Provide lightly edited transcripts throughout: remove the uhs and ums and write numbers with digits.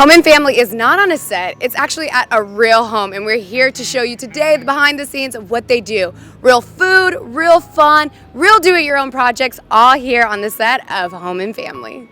Home and Family is not on a set. It's actually at a real home, and we're here to show you today the behind the scenes of what they do. Real food, real fun, real do-it-your-own projects, all here on the set of Home and Family.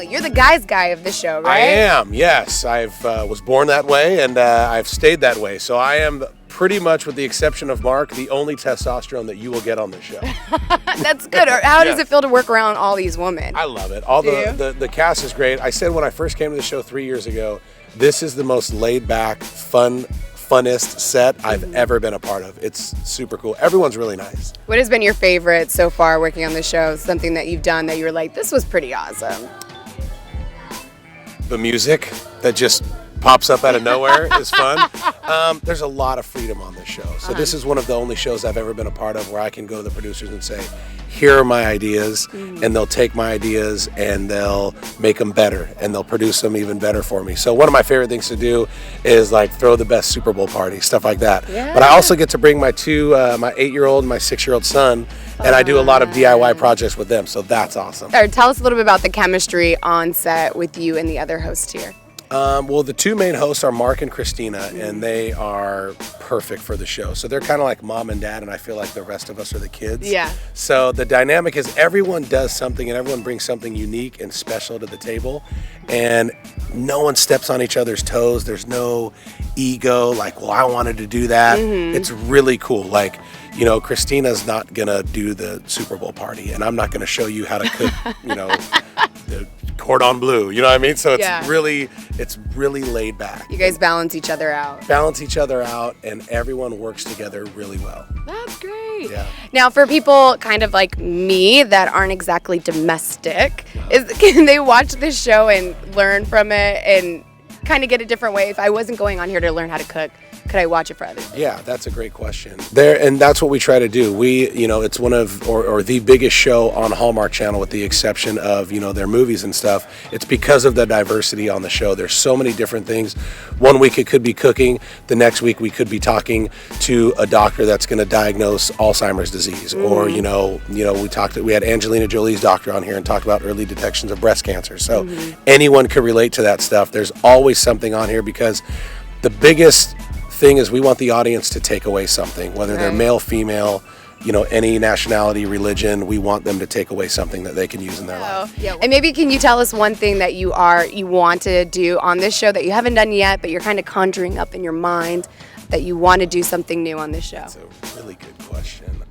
You're the guy's guy of the show, right? I am, yes. I was born that way, and I've stayed that way. So I am pretty much, with the exception of Mark, the only testosterone that you will get on this show. That's good. Or how does it feel to work around all these women? I love it. The cast is great. I said when I first came to the show 3 years ago, this is the most laid-back, funnest set I've ever been a part of. It's super cool. Everyone's really nice. What has been your favorite so far working on the show? Something that you've done that you were like, this was pretty awesome? The music that just pops up out of nowhere is fun. There's a lot of freedom on this show. So this is one of the only shows I've ever been a part of where I can go to the producers and say, here are my ideas, and they'll take my ideas and they'll make them better, and they'll produce them even better for me. So one of my favorite things to do is like throw the best Super Bowl party, stuff like that. Yeah. But I also get to bring my 8-year-old and my 6-year-old son, and I do a lot of DIY projects with them, so that's awesome. Tell us a little bit about the chemistry on set with you and the other hosts here. Well, the two main hosts are Mark and Christina, and they are perfect for the show. So they're kind of like mom and dad, and I feel like the rest of us are the kids. Yeah. So the dynamic is everyone does something, and everyone brings something unique and special to the table, and no one steps on each other's toes. There's no ego, like, well, I wanted to do that. It's really cool. Like, you know, Christina's not gonna do the Super Bowl party, and I'm not gonna show you how to cook, the cordon bleu. You know what I mean? So it's really laid back. You guys balance each other out. And everyone works together really well. That's great. Yeah. Now, for people kind of like me that aren't exactly domestic, can they watch this show and learn from it and kind of get a different way? If I wasn't going on here to learn how to cook, could I watch it for others? Yeah, that's a great question. And that's what we try to do. It's one of, or the biggest show on Hallmark Channel, with the exception of, their movies and stuff. It's because of the diversity on the show. There's so many different things. One week it could be cooking. The next week we could be talking to a doctor that's going to diagnose Alzheimer's disease. Or, we had Angelina Jolie's doctor on here and talked about early detections of breast cancer. So anyone could relate to that stuff. There's always something on here, because the biggest thing is we want the audience to take away something, whether they're male, female, any nationality, religion. We want them to take away something that they can use in their life. Yeah. And maybe can you tell us one thing that you want to do on this show that you haven't done yet, but you're kind of conjuring up in your mind that you want to do something new on this show? That's a really good question.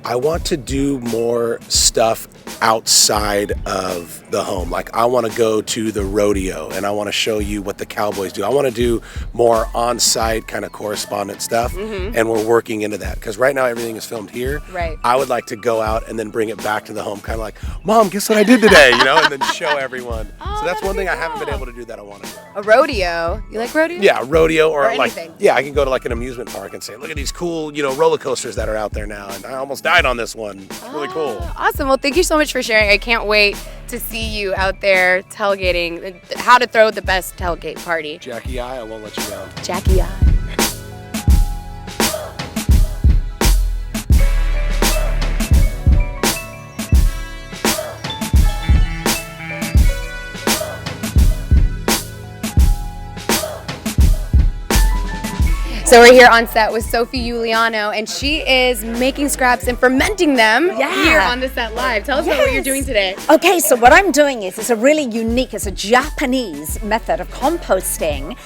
I want to do more stuff outside of the home. Like, I want to go to the rodeo and I want to show you what the cowboys do. I want to do more on-site kind of correspondent stuff, and we're working into that, because right now everything is filmed here. Right. I would like to go out and then bring it back to the home, kind of like, Mom, guess what I did today, and then show everyone. So that's one thing I haven't been able to do that I want to do. A rodeo? You like rodeo? Yeah, rodeo or like anything. Yeah, I can go to like an amusement park and say, look at these cool, roller coasters that are out there now, and I almost died on this one. It's really cool. Awesome. Well, thank you so much for sharing. I can't wait to see you out there tailgating, how to throw the best tailgate party. Jackie I won't let you down. Jackie I. So we're here on set with Sophie Uliano, and she is making scraps and fermenting them here on the set live. Tell us about what you're doing today. Okay, so what I'm doing is it's a Japanese method of composting,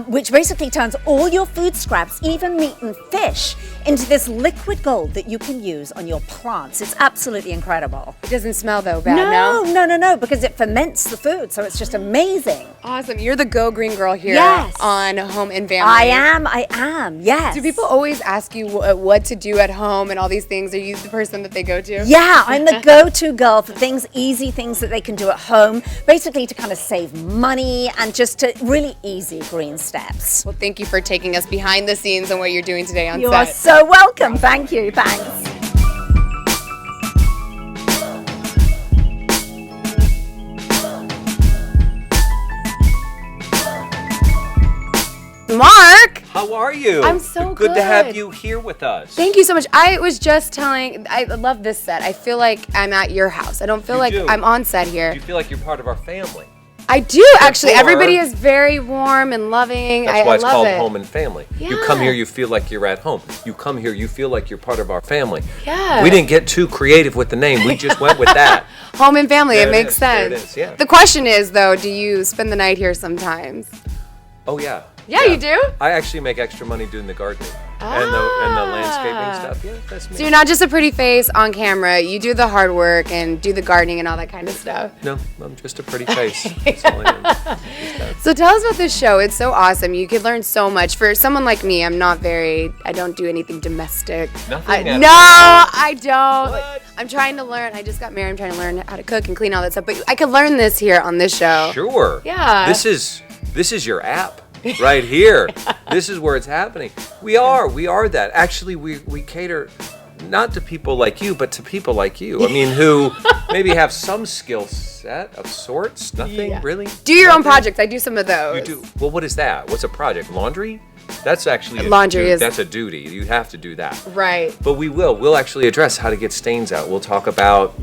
which basically turns all your food scraps, even meat and fish, into this liquid gold that you can use on your plants. It's absolutely incredible. It doesn't smell though bad, no? No, because it ferments the food, so it's just amazing. Awesome. You're the Go Green Girl here Yes. on Home and Family. I am. am, yes. Do people always ask you what to do at home and all these things? Are you the person that they go to? Yeah, I'm the go-to girl for things, easy things that they can do at home, basically to kind of save money and just to really easy green steps. Well, thank you for taking us behind the scenes on what you're doing today on You set. are so welcome. Thank you. Thanks. Mark! How are you? I'm so good. to have good. you here with us. Thank you so much. I was just telling, I love this set. I feel like I'm at your house. I don't feel like do. I'm on set here. Do you feel like you're part of our family? I do, actually. Therefore- Everybody is very warm and loving. That's why I it's love called it. home and family. You Yeah. come here, you feel like you're at home. You come here, you feel like you're part of our family. Yeah. We didn't get too creative with the name. We just went with that. Home and family, There it it makes is, there sense. it is, yeah. The question is, though, do you spend the night here sometimes? Oh yeah. Yeah, you do? I actually make extra money doing the gardening and the landscaping stuff. Yeah, that's me. So you're not just a pretty face on camera, you do the hard work and do the gardening and all that kind of stuff. No, I'm just a pretty face. That's all I am. Just that. So tell us about this show. It's so awesome. You could learn so much. For someone like me, I don't do anything domestic. Nothing at No, all. I don't. What? I'm trying to learn. I just got married. I'm trying to learn how to cook and clean all that stuff. But I could learn this here on this show. Sure. Yeah. This is your app right here. This is where it's happening. We are that. Actually, we cater not to people like you, but to people like you. I mean, who maybe have some skill set of sorts. Nothing Yeah. really. Do your own Nothing? projects. I do some of those. You do. Well, what is that? What's a project? Laundry? That's actually Laundry is- that's a duty. You have to do that. Right. But we'll actually address how to get stains out. We'll talk about,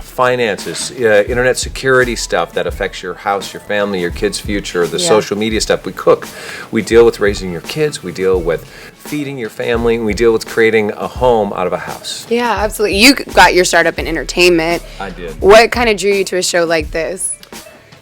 finances, internet security stuff that affects your house, your family, your kids' future, the Yeah. social media stuff. We cook. We deal with raising your kids. We deal with feeding your family. We deal with creating a home out of a house. Yeah, absolutely. You got your start up in entertainment. I did. What kind of drew you to a show like this?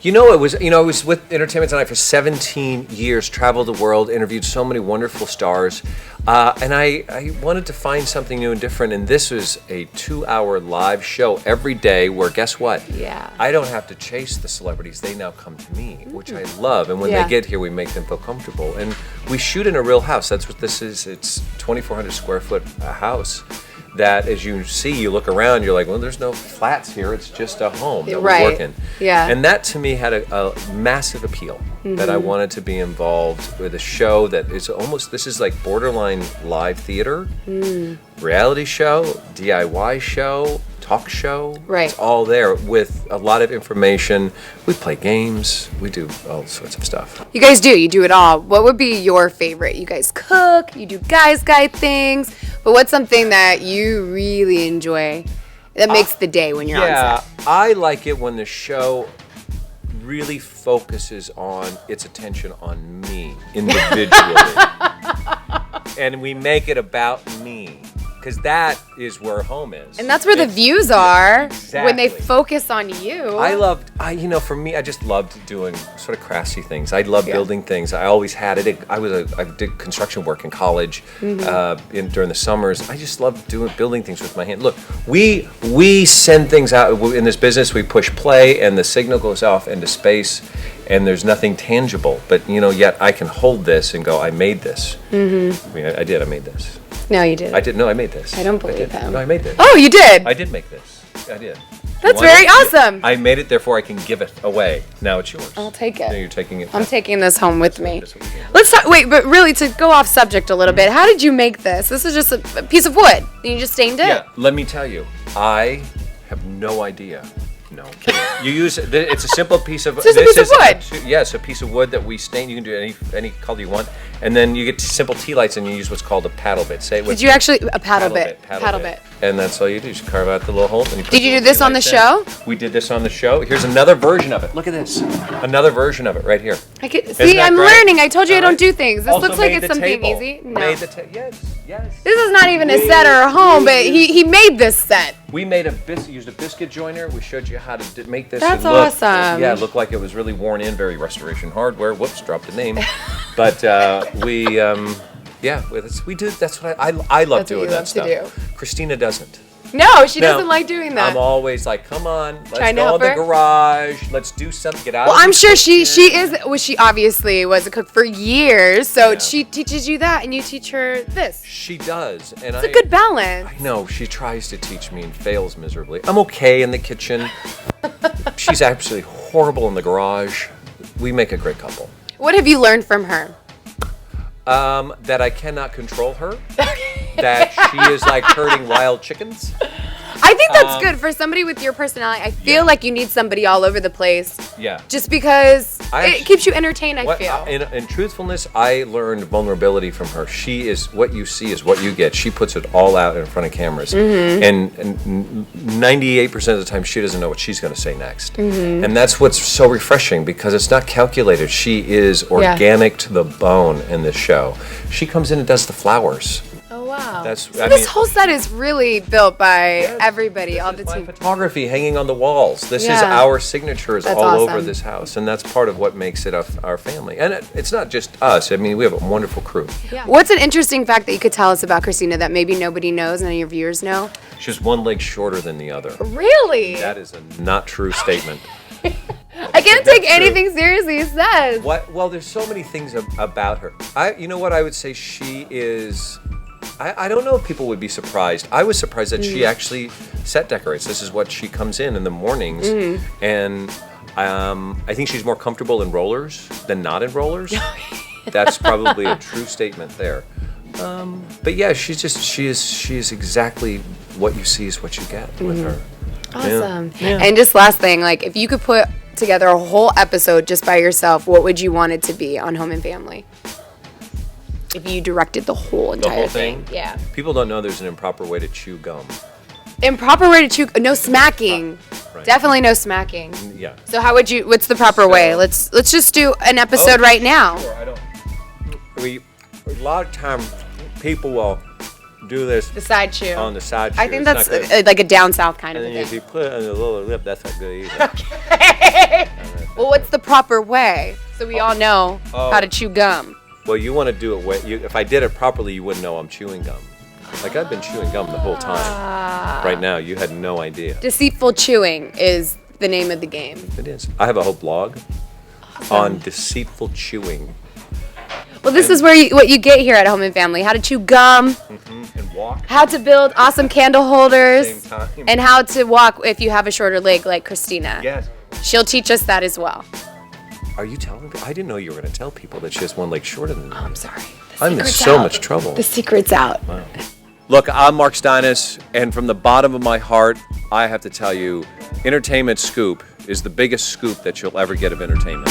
I was with Entertainment Tonight for 17 years, traveled the world, interviewed so many wonderful stars, and I wanted to find something new and different, and this was a 2-hour live show every day where, guess what? Yeah. I don't have to chase the celebrities. They now come to me, which I love, and when Yeah. they get here, we make them feel comfortable, and we shoot in a real house. That's what this is. It's 2,400 square foot house. That, as you see, you look around, you're like, well, there's no flats here. It's just a home that Right. we work in. Yeah. And that, to me, had a massive appeal. That I wanted to be involved with a show that is this is like borderline live theater, reality show, DIY show, talk show. Right. It's all there with a lot of information. We play games. We do all sorts of stuff. You guys do. You do it all. What would be your favorite? You guys cook. You do guy things. But what's something that you really enjoy that makes the day when you're on set? I like it when the show really focuses on its attention on me individually. And we make it about me. Because that is where home is. And that's where the views are when they Exactly. focus on you. For me, I just loved doing sort of crafty things. I love building things. I always had it. I did construction work in college during the summers. I just loved building things with my hand. Look, we send things out in this business. We push play, and the signal goes off into space, and there's nothing tangible. But yet I can hold this and go, I made this. Mm-hmm. I mean, I did. I made this. No, you did. I did. No, I made this. I don't believe did. him. No, I made this. Oh, you did. I did make this. I did. That's You want very it? awesome. I made it, therefore I can give it away. Now it's yours. I'll take it. No, you're taking it. I'm taking this home with me. That's what we do. Let's talk. Wait, but really, to go off subject a little bit, how did you make this? This is just a piece of wood. And you just stained it? Yeah, let me tell you, I have no idea. No, I'm kidding. You use it's a simple piece of. It's just a piece of wood. Yes, a piece of wood that we stain. You can do any color you want, and then you get simple tea lights, and you use what's called a paddle bit. Say it with Did you actually a paddle bit? Paddle bit. And that's all you do. You just carve out the little hole. And you put Did you the do this tea on the lights show? in. We did this on the show. Here's another version of it. Look at this. Another version of it right here. I could, Isn't see, that I'm great? learning. I told you I All don't right. do things. This Also looks like made it's the something table. easy. No. Yes. This is not even a set or a home, but he made this set. We made used a biscuit joiner. We showed you how to make this. That's and look, awesome. Yeah, it looked like it was really worn in, very Restoration Hardware. Whoops, dropped a name. But we do. That's what I love That's what doing you that love to stuff. do. Christina doesn't. No, she doesn't like doing that. I'm always like, come on, let's Trying to go in help the her? garage. Let's do something. Get out. Well, of I'm the sure kitchen. she obviously was a cook for years, so Yeah. she teaches you that, and you teach her this. She does, and It's a good balance. I know she tries to teach me and fails miserably. I'm okay in the kitchen. She's absolutely horrible in the garage. We make a great couple. What have you learned from her? That I cannot control her. That she is like herding wild chickens. I think that's good for somebody with your personality. I feel like you need somebody all over the place. Yeah. Just because I it keeps you entertained, I What, feel. in truthfulness, I learned vulnerability from her. She is what you see is what you get. She puts it all out in front of cameras, and 98% of the time she doesn't know what she's going to say next. And that's what's so refreshing because it's not calculated. She is organic to the bone in this show. She comes in and does the flowers. Oh, wow. That's- So I this mean- whole set is really built by everybody, all the My team. photography hanging on the walls. This is Yeah. our signatures That's all over awesome. this house, and that's part of what makes it our family. And it's not just us. I mean, we have a wonderful crew. What's an interesting fact that you could tell us about Christina that maybe nobody knows, none of your viewers know? She's one leg shorter than the other. Really? That is a not true statement. I can't take anything seriously he says. What? Well, there's so many things about her. You know what I would say she is. I don't know if people would be surprised. I was surprised that she actually set decorates. This is what she comes in the mornings, and I think she's more comfortable in rollers than not in rollers. That's probably a true statement there. But yeah, she is exactly what you see is what you get with her. Awesome. Yeah. And just last thing, like if you could put together a whole episode just by yourself, what would you want it to be on Home and Family? If you directed the whole entire whole thing? Yeah. People don't know there's an improper way to chew gum. Improper way to chew, no smacking. Right. Definitely no smacking. Yeah. So how would you, what's the proper way? Let's just do an episode right now. Sure, I don't. A lot of time people will do this The side chew. on the side chew. I think It's that's not good. like a down south kind And of then a if thing. you put it on the lower lip, that's not good either. Well, what's the proper way? So we all know Oh. how to chew gum. Well, you want to do it. If I did it properly, you wouldn't know I'm chewing gum. Like I've been chewing gum the whole time. Right now, you had no idea. Deceitful chewing is the name of the game. It is. I have a whole blog on deceitful chewing Well, this is where what you get here at Home and Family: how to chew gum, and walk. how to build awesome candle holders, Same time. and how to walk if you have a shorter leg like Christina. Yes. She'll teach us that as well. Are you telling me? I didn't know you were going to tell people that she has one leg shorter than me. I'm sorry. The I'm in secret's so out. much trouble. The secret's out. Look, I'm Mark Steines, and from the bottom of my heart, I have to tell you, Entertainment Scoop is the biggest scoop that you'll ever get of entertainment.